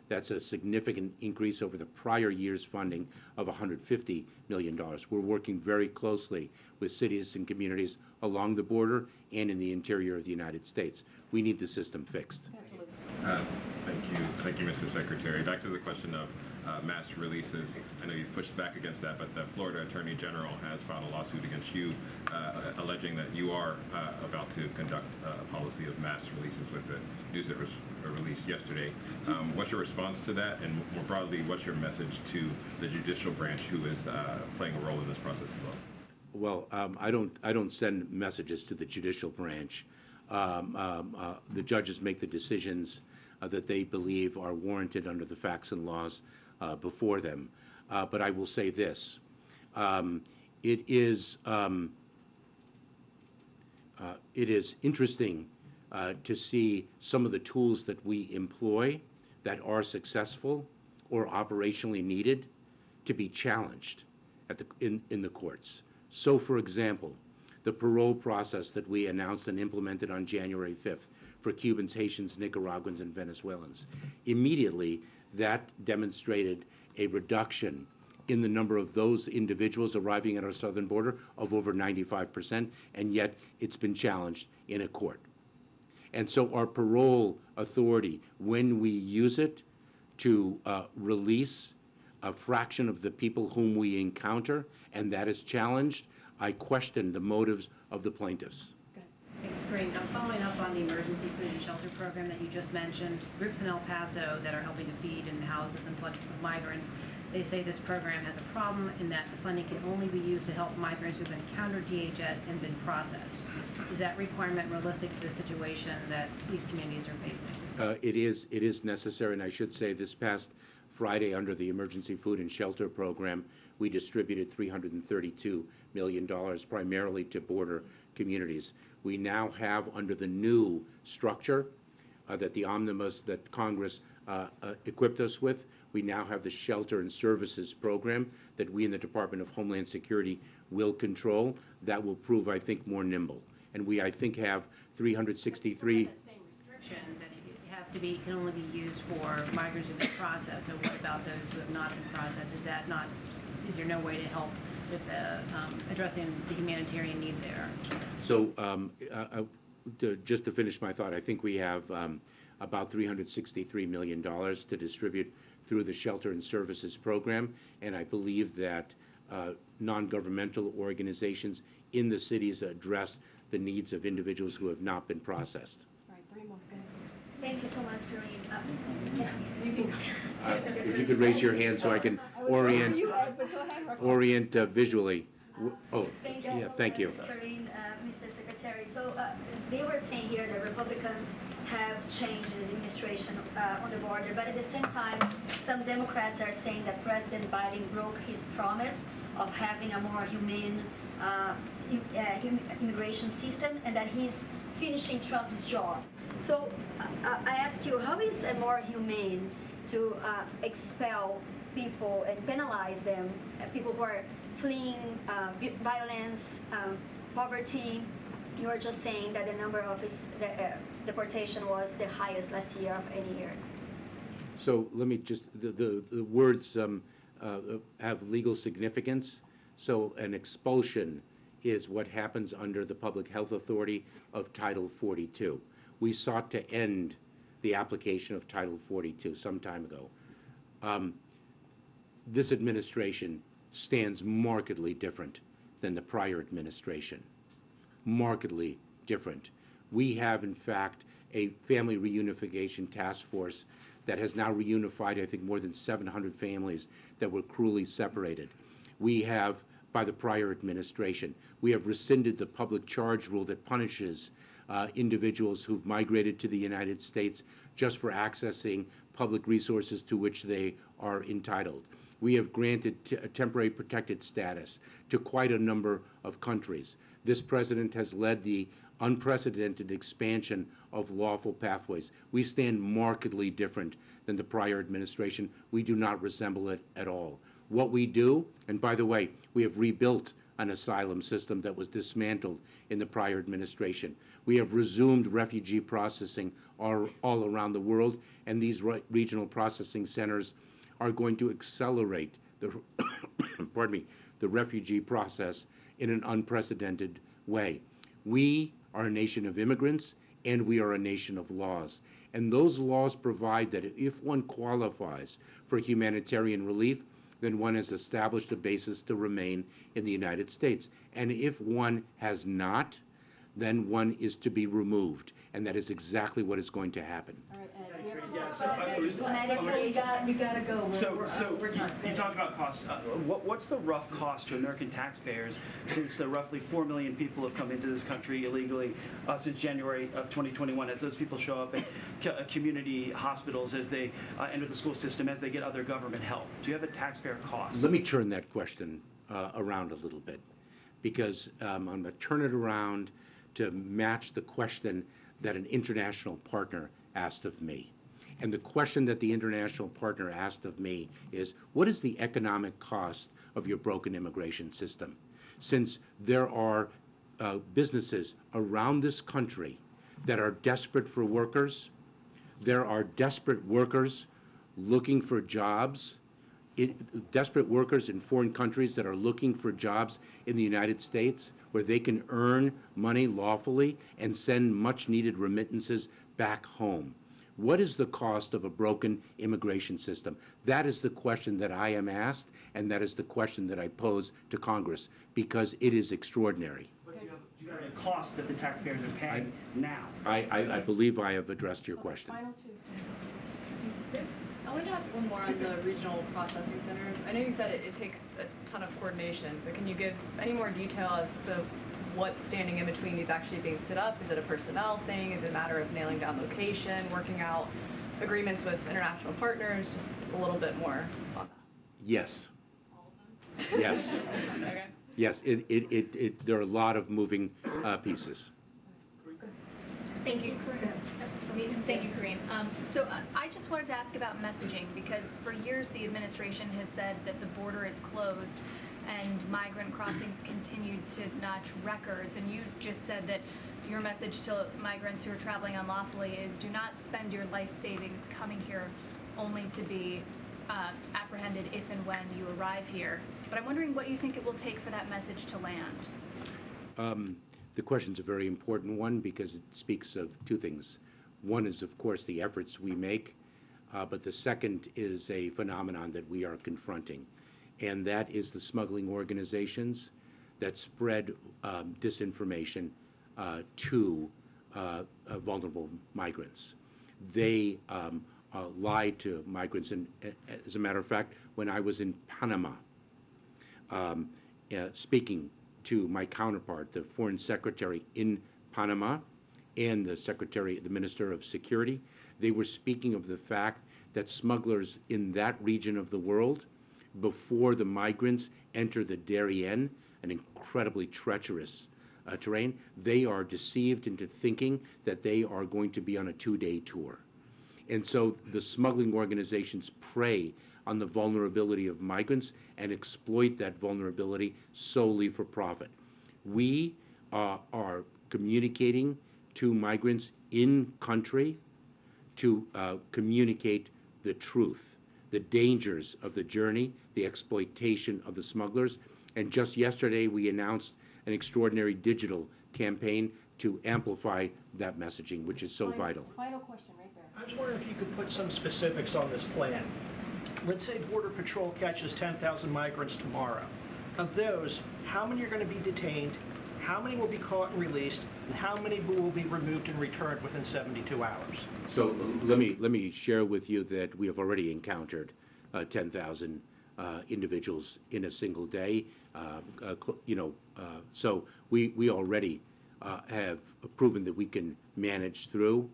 That's a significant increase over the prior year's funding of $150 million. We're working very closely with cities and communities along the border and in the interior of the United States. We need the system fixed. Thank you, Mr. Secretary. Back to the question of mass releases. I know you've pushed back against that, but the Florida Attorney General has filed a lawsuit against you, alleging that you are about to conduct a policy of mass releases with the news that was released yesterday. What's your response to that, and more broadly, what's your message to the judicial branch, who is playing a role in this process as well? Well, I don't send messages to the judicial branch. The judges make the decisions that they believe are warranted under the facts and laws before them. But I will say this: it is interesting to see some of the tools that we employ that are successful or operationally needed to be challenged in the courts. So, for example, the parole process that we announced and implemented on January 5th for Cubans, Haitians, Nicaraguans, and Venezuelans. Immediately, that demonstrated a reduction in the number of those individuals arriving at our southern border of over 95%, and yet it's been challenged in a court. And so our parole authority, when we use it to release a fraction of the people whom we encounter, and that is challenged, I question the motives of the plaintiffs. Thanks, Karine. Following up on the emergency food and shelter program that you just mentioned, groups in El Paso that are helping to feed and house this influx of migrants, they say this program has a problem in that the funding can only be used to help migrants who've encountered DHS and been processed. Is that requirement realistic to the situation that these communities are facing? It is necessary, and I should say this past Friday, under the Emergency Food and Shelter Program, we distributed $332 million primarily to border communities. We now have, under the new structure that the omnibus that Congress equipped us with, we now have the Shelter and Services Program that we in the Department of Homeland Security will control. That will prove, I think, more nimble. And we, I think, have 363... That same restriction that it has to be, can only be used for migrants who've been processed. So what about those who have not been processed? Is there no way to help with addressing the humanitarian need there? So just to finish my thought, I think we have about $363 million to distribute through the Shelter and Services Program, and I believe that non-governmental organizations in the cities address the needs of individuals who have not been processed. Thank you so much, Karine. You can If you could raise your hand so I can orient visually. Oh, yeah, thank you. Karine, Mr. Secretary. So they were saying here that Republicans have changed the administration on the border, but at the same time, some Democrats are saying that President Biden broke his promise of having a more humane immigration system, and that he's finishing Trump's job. So I ask you, how is it more humane to expel people and penalize them, people who are fleeing violence, poverty? You were just saying that the number of deportation was the highest last year of any year. So let me just, the words have legal significance. So an expulsion is what happens under the Public Health Authority of Title 42. We sought to end the application of Title 42 some time ago. This administration stands markedly different than the prior administration. Markedly different. We have, in fact, a family reunification task force that has now reunified, I think, more than 700 families that were cruelly separated. We have, by the prior administration, we have rescinded the public charge rule that punishes individuals who've migrated to the United States just for accessing public resources to which they are entitled. We have granted temporary protected status to quite a number of countries. This president has led the unprecedented expansion of lawful pathways. We stand markedly different than the prior administration. We do not resemble it at all. What we do, and by the way, we have rebuilt an asylum system that was dismantled in the prior administration. We have resumed refugee processing all around the world, and these regional processing centers are going to accelerate the, pardon me, the refugee process in an unprecedented way. We are a nation of immigrants, and we are a nation of laws. And those laws provide that if one qualifies for humanitarian relief, then one has established a basis to remain in the United States. And if one has not, then one is to be removed. And that is exactly what is going to happen. You gotta go. We're done. You talked about cost. What's the rough cost to American taxpayers since the roughly 4 million people have come into this country illegally since January of 2021, as those people show up at community hospitals, as they enter the school system, as they get other government help? Do you have a taxpayer cost? Let me turn that question around a little bit, because I'm going to turn it around to match the question that an international partner asked of me. And the question that the international partner asked of me is, what is the economic cost of your broken immigration system? Since there are businesses around this country that are desperate for workers, there are desperate workers looking for jobs, desperate workers in foreign countries that are looking for jobs in the United States where they can earn money lawfully and send much needed remittances back home. What is the cost of a broken immigration system? That is the question that I am asked, and that is the question that I pose to Congress, because it is extraordinary. But do you have a cost that the taxpayers are paying now? I believe I have addressed your question. Final two. I wanted to ask one more on the regional processing centers. I know you said it takes a ton of coordination, but can you give any more detail as to what's standing in between these actually being stood up? Is it a personnel thing? Is it a matter of nailing down location, working out agreements with international partners? Just a little bit more on that. Yes. Yes. Okay. Yes, there are a lot of moving pieces. Thank you. Thank you, Karine. So I just wanted to ask about messaging, because for years the administration has said that the border is closed and migrant crossings continue to notch records. And you just said that your message to migrants who are traveling unlawfully is do not spend your life savings coming here only to be apprehended if and when you arrive here. But I'm wondering what you think it will take for that message to land. The question's a very important one because it speaks of two things. One is, of course, the efforts we make, but the second is a phenomenon that we are confronting, and that is the smuggling organizations that spread disinformation to vulnerable migrants. They lie to migrants, and as a matter of fact, when I was in Panama, speaking to my counterpart, the foreign secretary in Panama, and the Minister of Security, they were speaking of the fact that smugglers in that region of the world, before the migrants enter the Darien, an incredibly treacherous terrain, they are deceived into thinking that they are going to be on a 2-day tour. And so the smuggling organizations prey on the vulnerability of migrants and exploit that vulnerability solely for profit. We are communicating to migrants in country to communicate the truth, the dangers of the journey, the exploitation of the smugglers. And just yesterday we announced an extraordinary digital campaign to amplify that messaging, which is so vital. Final question right there. I was wondering if you could put some specifics on this plan. Let's say Border Patrol catches 10,000 migrants tomorrow. Of those, how many are going to be detained how many will be caught and released, and how many will be removed and returned within 72 hours? So let me share with you that we have already encountered 10,000 individuals in a single day. So we already have proven that we can manage through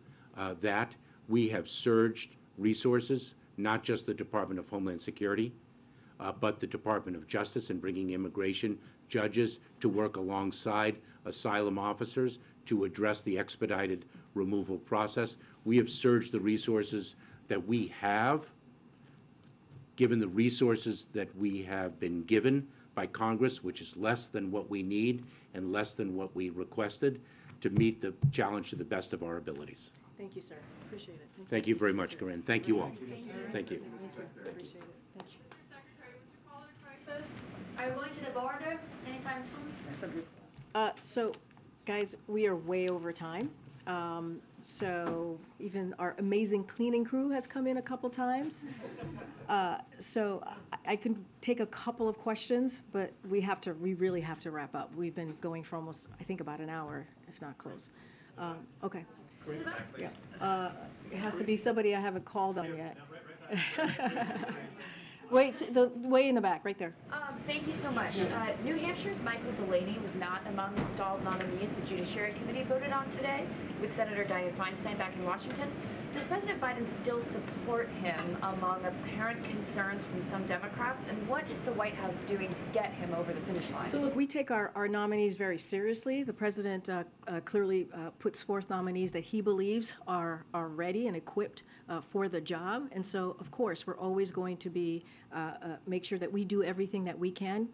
that. We have surged resources, not just the Department of Homeland Security, but the Department of Justice, and bringing immigration judges to work alongside asylum officers to address the expedited removal process. We have surged the resources that we have, given the resources that we have been given by Congress, which is less than what we need and less than what we requested, to meet the challenge to the best of our abilities. Thank you, sir. Appreciate it. Thank you very much, Karine. Thank you all. Thank you. Appreciate it. Thank you. Are you going to the border anytime soon? So, guys, we are way over time. So even our amazing cleaning crew has come in a couple times. So I can take a couple of questions, but we really have to wrap up. We've been going for almost, I think, about an hour, if not close. Okay. Yeah. It has to be somebody I haven't called on yet. Wait, the way in the back, right there. Thank you so much. New Hampshire's Michael Delaney was not among the stalled nominees the Judiciary Committee voted on today with Senator Dianne Feinstein back in Washington. Does President Biden still support him among apparent concerns from some Democrats? And what is the White House doing to get him over the finish line? So look, we take our nominees very seriously. The president clearly puts forth nominees that he believes are ready and equipped for the job. And so, of course, we're always going to be make sure that we do everything that we can,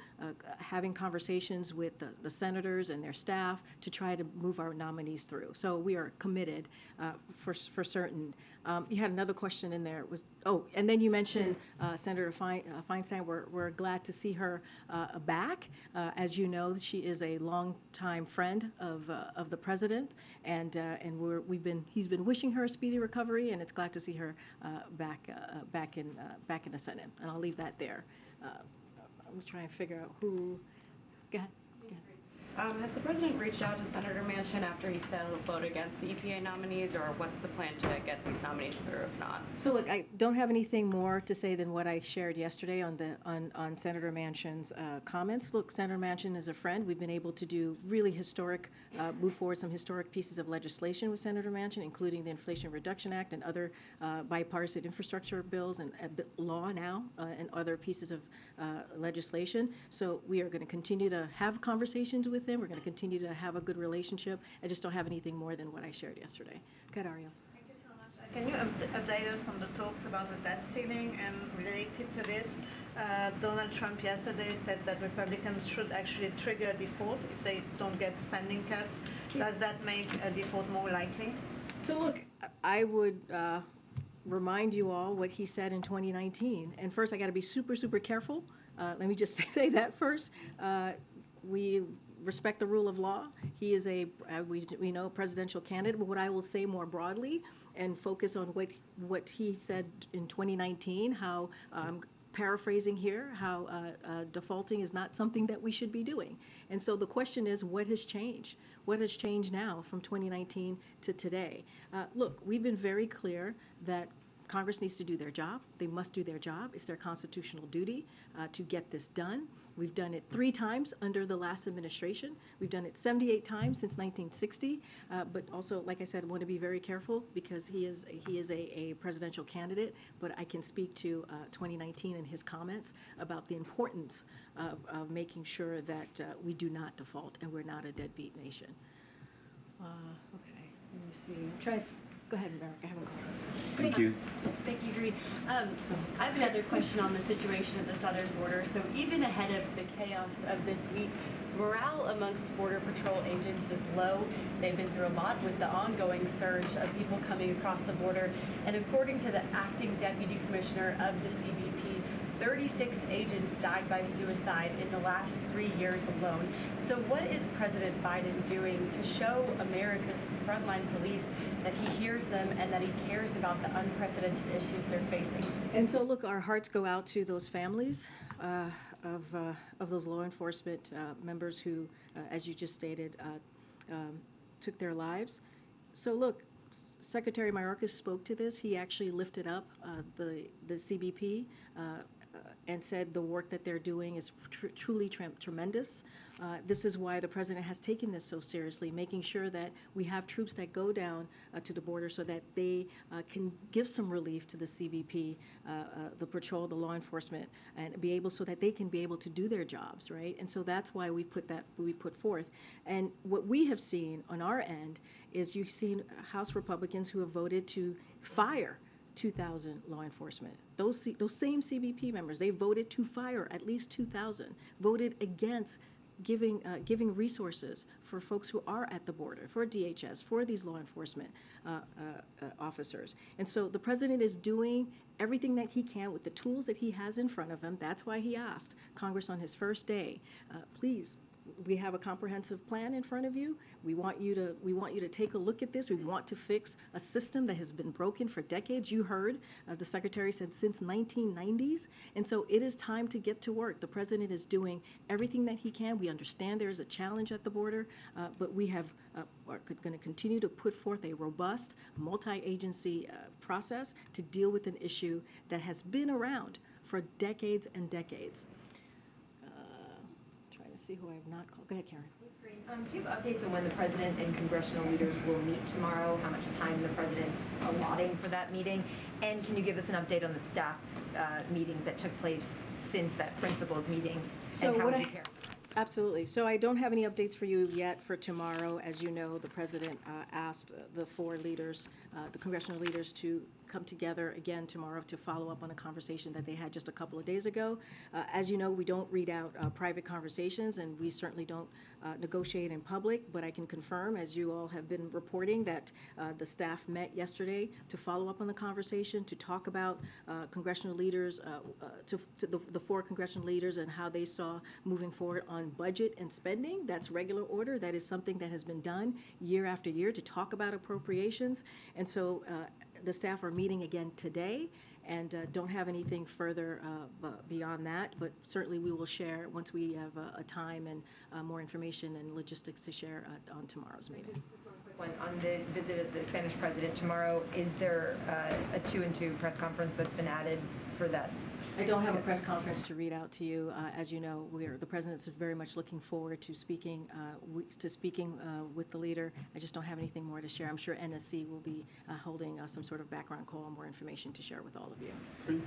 having conversations with the senators and their staff to try to move our nominees through. So we are committed for certain. You had another question in there. And then you mentioned Senator Feinstein. We're glad to see her back. As you know, she is a longtime friend of the president, and he's been wishing her a speedy recovery, and it's glad to see her back in the Senate. And I'll leave that there. I'm trying to figure out who. Go ahead. Has the president reached out to Senator Manchin after he said he'll vote against the EPA nominees, or what's the plan to get these nominees through if not? So look, I don't have anything more to say than what I shared yesterday on Senator Manchin's comments. Look, Senator Manchin is a friend. We've been able to do really historic, move forward some historic pieces of legislation with Senator Manchin, including the Inflation Reduction Act and other bipartisan infrastructure bills and law now and other pieces of legislation. So we are going to continue to have conversations with them. We're going to continue to have a good relationship. I just don't have anything more than what I shared yesterday. Go ahead, Ariel. Thank you so much. Can you update us on the talks about the debt ceiling? And related to this, Donald Trump yesterday said that Republicans should actually trigger a default if they don't get spending cuts. Does that make a default more likely? So look, I would remind you all what he said in 2019. And first, I got to be super, super careful. Let me just say that first. We respect the rule of law. He is we know, presidential candidate. But what I will say more broadly and focus on what he said in 2019, how, paraphrasing here, how defaulting is not something that we should be doing. And so the question is, what has changed? What has changed now from 2019 to today? Look, we've been very clear that Congress needs to do their job. They must do their job. It's their constitutional duty to get this done. We've done it 3 times under the last administration. We've done it 78 times since 1960. But also, like I said, I want to be very careful because he is a presidential candidate. But I can speak to 2019 and his comments about the importance of making sure that we do not default and we're not a deadbeat nation. Okay, let me see. Go ahead, Merrick. I haven't called. Thank you. Thank you, Karine. I have another question on the situation at the southern border. So even ahead of the chaos of this week, morale amongst Border Patrol agents is low. They've been through a lot with the ongoing surge of people coming across the border. And according to the acting deputy commissioner of the CBP, 36 agents died by suicide in the last 3 years alone. So what is President Biden doing to show America's frontline police that he hears them and that he cares about the unprecedented issues they're facing? And so, look, our hearts go out to those families. of those law enforcement members who, as you just stated, took their lives. So look, Secretary Mayorkas spoke to this. He actually lifted up the CBP and said the work that they're doing is truly tremendous. This is why the president has taken this so seriously, making sure that we have troops that go down to the border so that they can give some relief to the CBP, the patrol, the law enforcement, and be able so that they can be able to do their jobs, right? And so that's why we put forth. And what we have seen on our end is you've seen House Republicans who have voted to fire 2,000 law enforcement. Those same CBP members, they voted to fire at least 2,000, voted against giving resources for folks who are at the border, for DHS, for these law enforcement officers. And so the president is doing everything that he can with the tools that he has in front of him. That's why he asked Congress on his first day, please, we have a comprehensive plan in front of you. We want you to take a look at this. We want to fix a system that has been broken for decades. You heard the secretary said since 1990s, and so it is time to get to work. The president is doing everything that he can. We understand there is a challenge at the border, but we are going to continue to put forth a robust, multi-agency process to deal with an issue that has been around for decades and decades. See who I have not called. Go ahead, Karen. Do you have updates on when the president and congressional leaders will meet tomorrow? How much time the president's allotting for that meeting? And can you give us an update on the staff meetings that took place since that principals meeting? So and how would you care? Absolutely. So I don't have any updates for you yet for tomorrow. As you know, the president asked the four leaders, the congressional leaders, to come together again tomorrow to follow up on a conversation that they had just a couple of days ago. As you know, we don't read out private conversations, and we certainly don't negotiate in public, but I can confirm, as you all have been reporting, that the staff met yesterday to follow up on the conversation, to talk about congressional leaders, to the four congressional leaders and how they saw moving forward on budget and spending. That's regular order. That is something that has been done year after year to talk about appropriations. And so the staff are meeting again today, and don't have anything further beyond that, but certainly we will share once we have a time and more information and logistics to share on tomorrow's meeting. Just one quick one. On the visit of the Spanish president tomorrow, is there a 2-and-2 press conference that's been added for that? I don't have a press conference to read out to you. As you know, the president's very much looking forward to speaking with the leader. I just don't have anything more to share. I'm sure NSC will be holding some sort of background call, more information to share with all of you.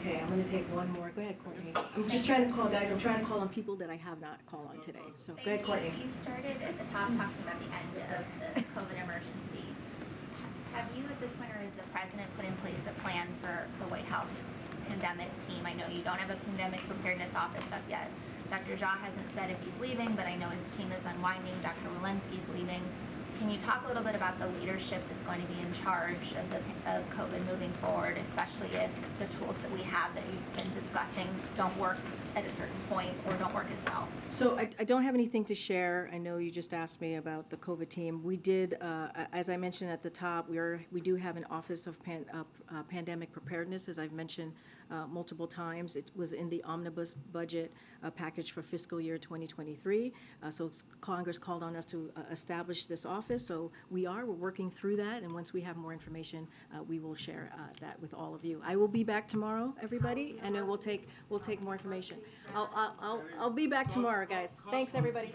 Okay, I'm going to take one more. Go ahead, Courtney. I'm just trying to call, guys. I'm trying to call on people that I have not called on today. So go ahead, Courtney. You started at the top talking about the end of the COVID emergency. Have you, at this point, or has the president put in place a plan for the White House pandemic team? I know you don't have a pandemic preparedness office up yet. Dr. Jha hasn't said if he's leaving, but I know his team is unwinding. Dr. Walensky's leaving. Can you talk a little bit about the leadership that's going to be in charge of COVID moving forward, especially if the tools that we have that you've been discussing don't work at a certain point or don't work as well? So I don't have anything to share. I know you just asked me about the COVID team. We did, as I mentioned at the top, we do have an Office of Pandemic Preparedness, as I've mentioned multiple times. It was in the omnibus budget package for fiscal year 2023. So Congress called on us to establish this office. So we're working through that, and once we have more information, we will share that with all of you. I will be back tomorrow, everybody, and then we'll take more information. I'll be back tomorrow, guys. Thanks, everybody.